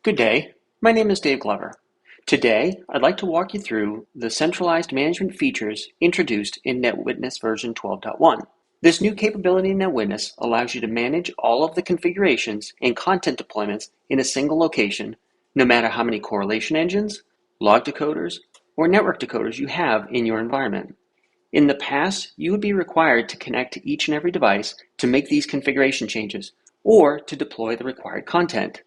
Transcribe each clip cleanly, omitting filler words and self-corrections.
Good day, my name is Dave Glover. Today, I'd like to walk you through the centralized management features introduced in NetWitness version 12.1. This new capability in NetWitness allows you to manage all of the configurations and content deployments in a single location, no matter how many correlation engines, log decoders, or network decoders you have in your environment. In the past, you would be required to connect to each and every device to make these configuration changes, or to deploy the required content.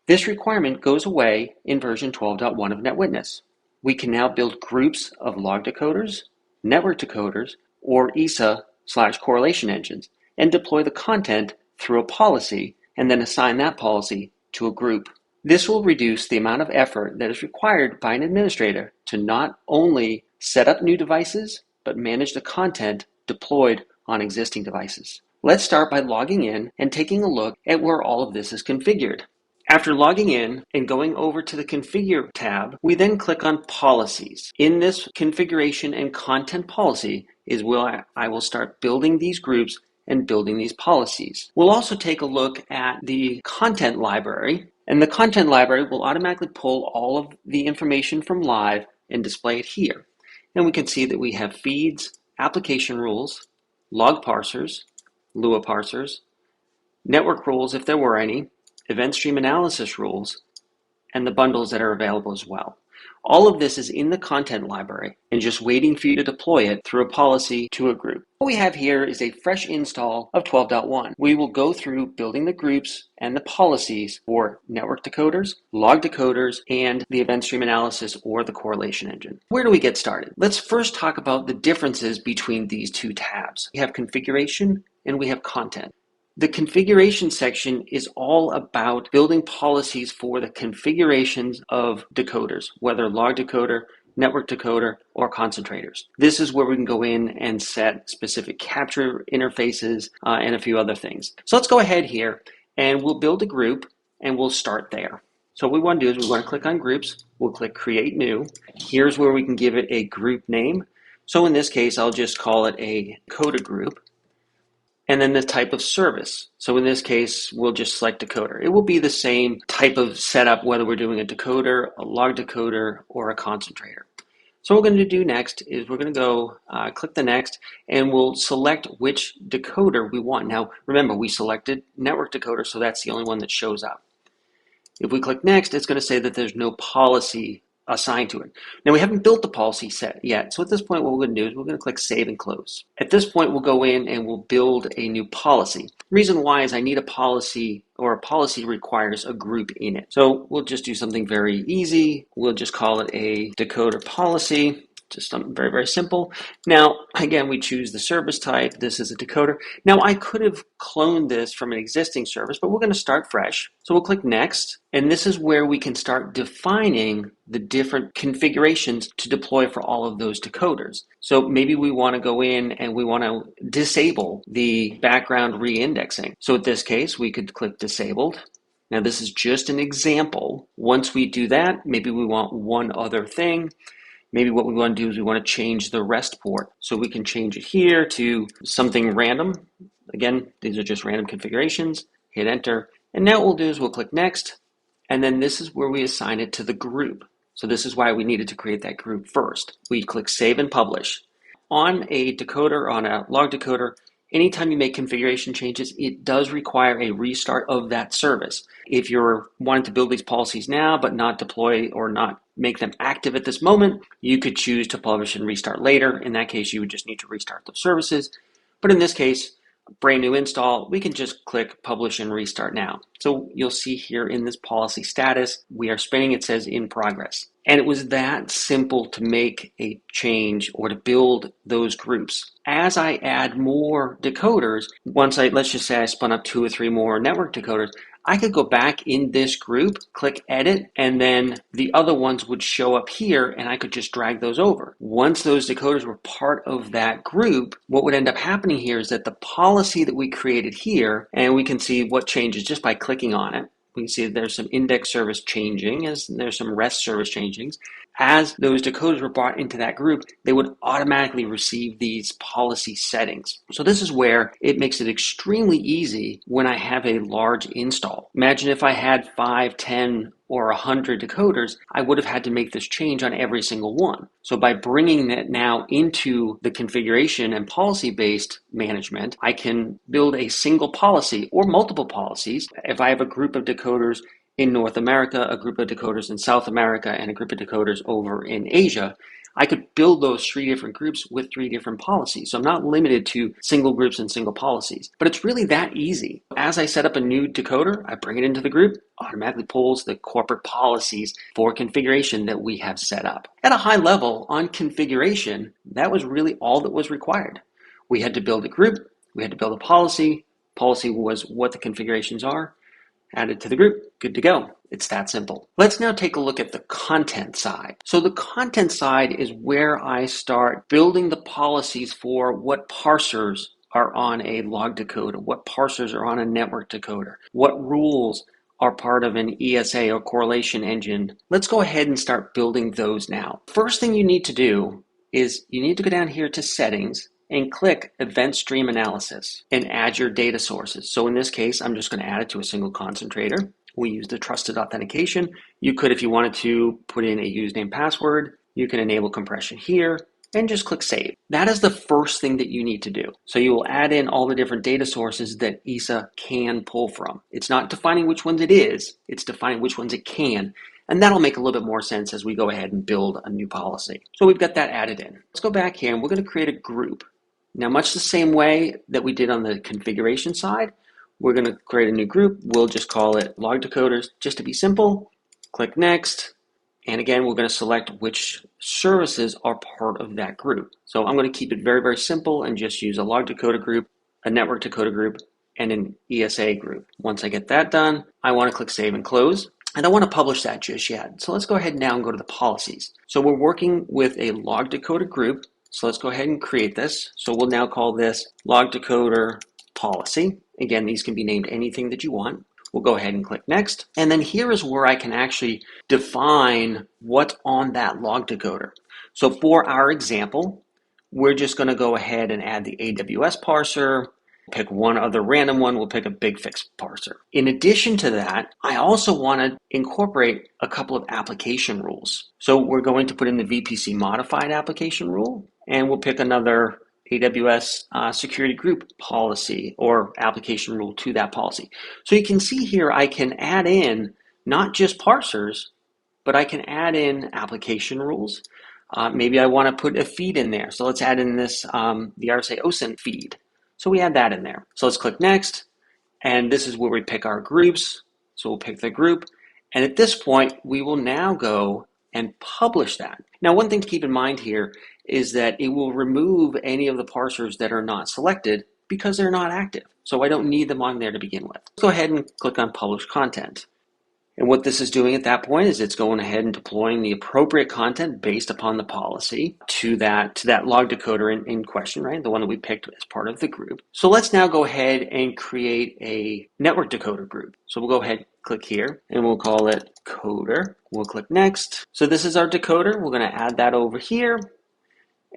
This requirement goes away in version 12.1 of NetWitness. We can now build groups of log decoders, network decoders, or ESA/correlation engines, and deploy the content through a policy, and then assign that policy to a group. This will reduce the amount of effort that is required by an administrator to not only set up new devices, but manage the content deployed on existing devices. Let's start by logging in and taking a look at where all of this is configured. After logging in and going over to the Configure tab, we then click on Policies. In this configuration and content policy is where I will start building these groups and building these policies. We'll also take a look at the content library, and the content library will automatically pull all of the information from live and display it here. And we can see that we have feeds, application rules, log parsers, Lua parsers, network rules if there were any, event stream analysis rules, and the bundles that are available as well. All of this is in the content library and just waiting for you to deploy it through a policy to a group. What we have here is a fresh install of 12.1. We will go through building the groups and the policies for network decoders, log decoders, and the event stream analysis or the correlation engine. Where do we get started? Let's first talk about the differences between these two tabs. We have configuration and we have content. The configuration section is all about building policies for the configurations of decoders, whether log decoder, network decoder, or concentrators. This is where we can go in and set specific capture interfaces and a few other things. So let's go ahead here and we'll build a group and we'll start there. So what we want to do is we want to click on groups. We'll click create new. Here's where we can give it a group name. So in this case, I'll just call it a decoder group. And then the type of service. So in this case, we'll just select decoder. It will be the same type of setup whether we're doing a decoder, a log decoder, or a concentrator. So what we're going to do next is we're going to go click the next, and we'll select which decoder we want. Now remember, we selected network decoder, so that's the only one that shows up. If we click next, it's going to say that there's no policy assigned to it. Now we haven't built the policy set yet, so at this point what we're going to do is we're going to click Save and Close. At this point we'll go in and we'll build a new policy. The reason why is I need a policy, or a policy requires a group in it. So we'll just do something very easy. We'll just call it a decoder policy. Just something very, very simple. Now, again, we choose the service type. This is a decoder. Now, I could have cloned this from an existing service, but we're going to start fresh. So we'll click Next, and this is where we can start defining the different configurations to deploy for all of those decoders. So maybe we want to go in and we want to disable the background re-indexing. So in this case, we could click Disabled. Now, this is just an example. Once we do that, maybe we want one other thing. Maybe what we want to do is we want to change the REST port. So we can change it here to something random. Again, these are just random configurations. Hit enter. And now what we'll do is we'll click next. And then this is where we assign it to the group. So this is why we needed to create that group first. We click save and publish. On a decoder, on a log decoder, anytime you make configuration changes, it does require a restart of that service. If you're wanting to build these policies now, but not deploy or not make them active at this moment, you could choose to publish and restart later. In that case, you would just need to restart those services. But in this case, brand new install, we can just click publish and restart now. So you'll see here in this policy status, we are spinning, it says in progress. And it was that simple to make a change or to build those groups. As I add more decoders, let's just say I spun up 2 or 3 more network decoders, I could go back in this group, click edit, and then the other ones would show up here and I could just drag those over. Once those decoders were part of that group, what would end up happening here is that the policy that we created here, and we can see what changes just by clicking on it. We can see that there's some index service changing, as there's some REST service changings. As those decoders were brought into that group, they would automatically receive these policy settings. So this is where it makes it extremely easy when I have a large install. Imagine if I had 5, 10, or 100 decoders, I would have had to make this change on every single one. So by bringing that now into the configuration and policy-based management, I can build a single policy or multiple policies. If I have a group of decoders in North America, a group of decoders in South America, and a group of decoders over in Asia, I could build those 3 different groups with 3 different policies. So I'm not limited to single groups and single policies, but it's really that easy. As I set up a new decoder, I bring it into the group, automatically pulls the corporate policies for configuration that we have set up. At a high level on configuration, that was really all that was required. We had to build a group, we had to build a policy. Policy was what the configurations are. Add it to the group, good to go. It's that simple. Let's now take a look at the content side. So the content side is where I start building the policies for what parsers are on a log decoder, what parsers are on a network decoder, what rules are part of an ESA or correlation engine. Let's go ahead and start building those now. First thing you need to do is you need to go down here to settings and click Event Stream Analysis and add your data sources. So in this case, I'm just going to add it to a single concentrator. We use the trusted authentication. You could, if you wanted to, put in a username password. You can enable compression here and just click Save. That is the first thing that you need to do. So you will add in all the different data sources that ESA can pull from. It's not defining which ones it is, it's defining which ones it can. And that'll make a little bit more sense as we go ahead and build a new policy. So we've got that added in. Let's go back here and we're going to create a group. Now, much the same way that we did on the configuration side, we're going to create a new group. We'll just call it log decoders, just to be simple. Click Next. And again, we're going to select which services are part of that group. So I'm going to keep it very, very simple and just use a log decoder group, a network decoder group, and an ESA group. Once I get that done, I want to click Save and Close. I don't want to publish that just yet. So let's go ahead now and go to the policies. So we're working with a log decoder group. So let's go ahead and create this. So we'll now call this log decoder policy. Again, these can be named anything that you want. We'll go ahead and click Next. And then here is where I can actually define what's on that log decoder. So for our example, we're just going to go ahead and add the AWS parser, pick one other random one, we'll pick a big fix parser. In addition to that, I also want to incorporate a couple of application rules. So we're going to put in the VPC modified application rule, and we'll pick another AWS security group policy or application rule to that policy. So you can see here I can add in not just parsers, but I can add in application rules. Maybe I want to put a feed in there. So let's add in this, the RSA OSINT feed. So we add that in there. So let's click Next, and this is where we pick our groups. So we'll pick the group, and at this point, we will now go and publish that. Now, one thing to keep in mind here is that it will remove any of the parsers that are not selected because they're not active. So I don't need them on there to begin with. Let's go ahead and click on Publish Content. And what this is doing at that point is it's going ahead and deploying the appropriate content based upon the policy to that log decoder in question, right? The one that we picked as part of the group. So let's now go ahead and create a network decoder group. So we'll go ahead, click here, and we'll call it coder. We'll click Next. So this is our decoder. We're going to add that over here,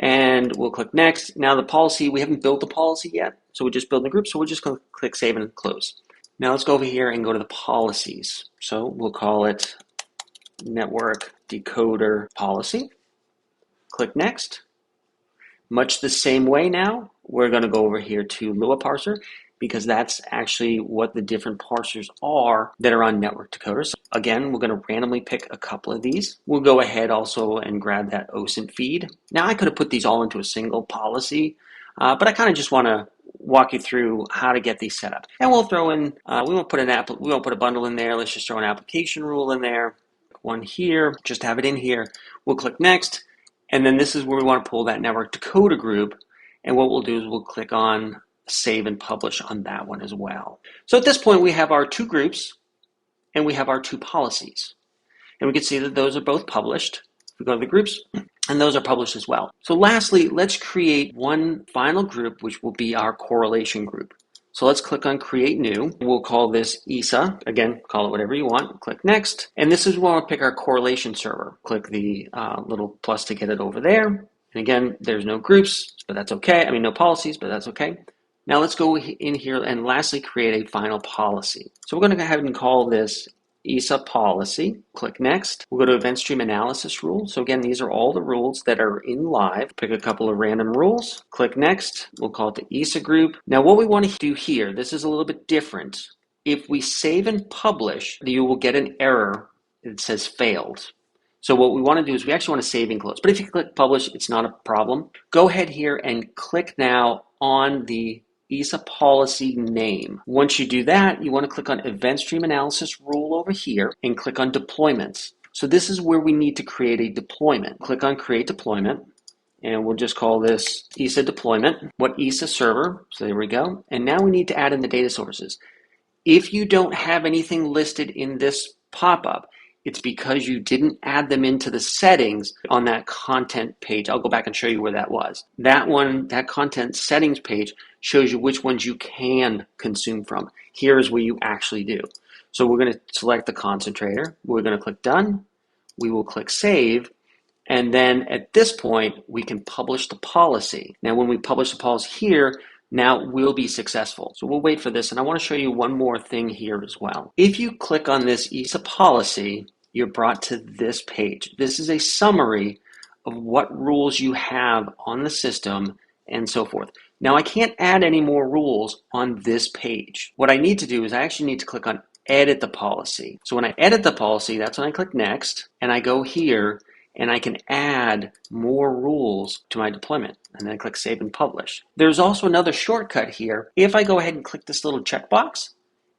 and we'll click Next. Now the policy, we haven't built the policy yet, so we're just building the group. So we're just going to click Save and Close. Now let's go over here and go to the policies. So we'll call it network decoder policy. Click Next. Much the same way now, we're going to go over here to Lua parser because that's actually what the different parsers are that are on network decoders. So again, we're going to randomly pick a couple of these. We'll go ahead also and grab that OSINT feed. Now I could have put these all into a single policy, but I kind of just want to walk you through how to get these set up. And we'll throw in, we won't put a bundle in there. Let's just throw an application rule in there. One here, just have it in here. We'll click Next. And then this is where we want to pull that network decoder group. And what we'll do is we'll click on Save and Publish on that one as well. So at this point, we have our 2 groups and we have our 2 policies. And we can see that those are both published. We go to the groups, and those are published as well. So lastly, let's create one final group, which will be our correlation group. So let's click on Create New. We'll call this ESA. Again, call it whatever you want. Click Next. And this is where we'll pick our correlation server. Click the little plus to get it over there. And again, there's no groups, but that's okay. I mean, no policies, but that's okay. Now let's go in here and lastly create a final policy. So we're going to go ahead and call this ESA policy, click next. We'll go to event stream analysis rule. So again, these are all the rules that are in live. Pick a couple of random rules, click next. We'll call it the ESA group. Now what we want to do here, this is a little bit different. If we save and publish, you will get an error that says failed. So what we want to do is we actually want to save and close. But if you click publish, it's not a problem. Go ahead here and click now on the ESA policy name. Once you do that, you want to click on Event Stream Analysis rule over here and click on Deployments. So this is where we need to create a deployment. Click on Create Deployment, and we'll just call this ESA Deployment. What ESA server? So there we go. And now we need to add in the data sources. If you don't have anything listed in this pop-up, it's because you didn't add them into the settings on that content page. I'll go back and show you where that was. That one, that content settings page shows you which ones you can consume from. Here is where you actually do. So we're going to select the concentrator. We're going to click done. We will click save. And then at this point, we can publish the policy. Now, when we publish the policy here, now we'll be successful. So we'll wait for this. And I want to show you one more thing here as well. If you click on this ESA policy, you're brought to this page. This is a summary of what rules you have on the system and so forth. Now, I can't add any more rules on this page. What I need to do is I actually need to click on edit the policy. So when I edit the policy, that's when I click next, and I go here and I can add more rules to my deployment. And then I click Save and Publish. There's also another shortcut here. If I go ahead and click this little checkbox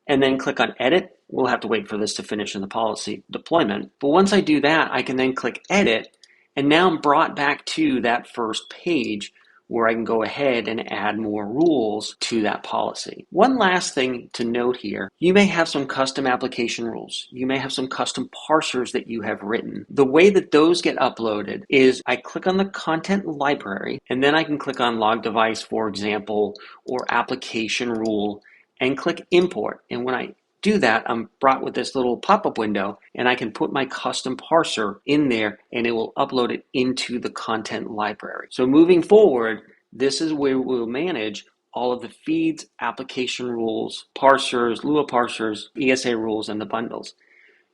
and then click on Edit, we'll have to wait for this to finish in the policy deployment. But once I do that, I can then click Edit, and now I'm brought back to that first page where I can go ahead and add more rules to that policy. One last thing to note here, you may have some custom application rules. You may have some custom parsers that you have written. The way that those get uploaded is I click on the content library, and then I can click on log device, for example, or application rule, and click import. And when I do that, I'm brought with this little pop-up window, and I can put my custom parser in there, and it will upload it into the content library. So moving forward, this is where we'll manage all of the feeds, application rules, parsers, Lua parsers, ESA rules, and the bundles.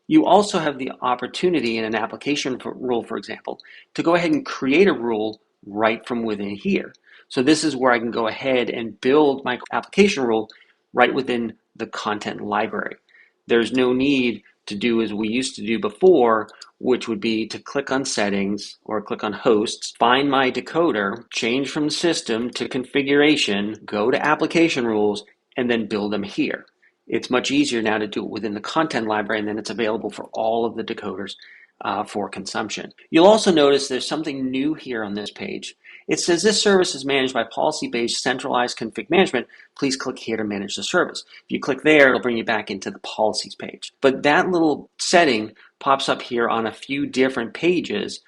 You also have the opportunity in an application rule, for example, to go ahead and create a rule right from within here. So this is where I can go ahead and build my application rule right within the content library. There's no need to do as we used to do before, which would be to click on settings or click on hosts, find my decoder, change from system to configuration, go to application rules, and then build them here. It's much easier now to do it within the content library, and then it's available for all of the decoders for consumption. You'll also notice there's something new here on this page. It says this service is managed by policy-based centralized config management. Please click here to manage the service. If you click there, it'll bring you back into the policies page. But that little setting pops up here on a few different pages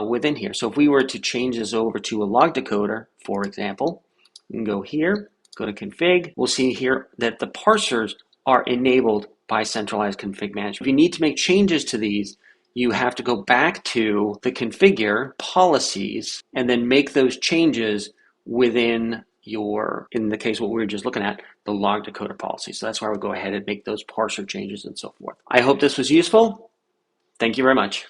within here. So if we were to change this over to a log decoder, for example, we can go here, go to config. We'll see here that the parsers are enabled by centralized config management. If you need to make changes to these, you have to go back to the configure policies and then make those changes within your, in the case what we were just looking at, the log decoder policy. So that's why we'll go ahead and make those parser changes and so forth. I hope this was useful. Thank you very much.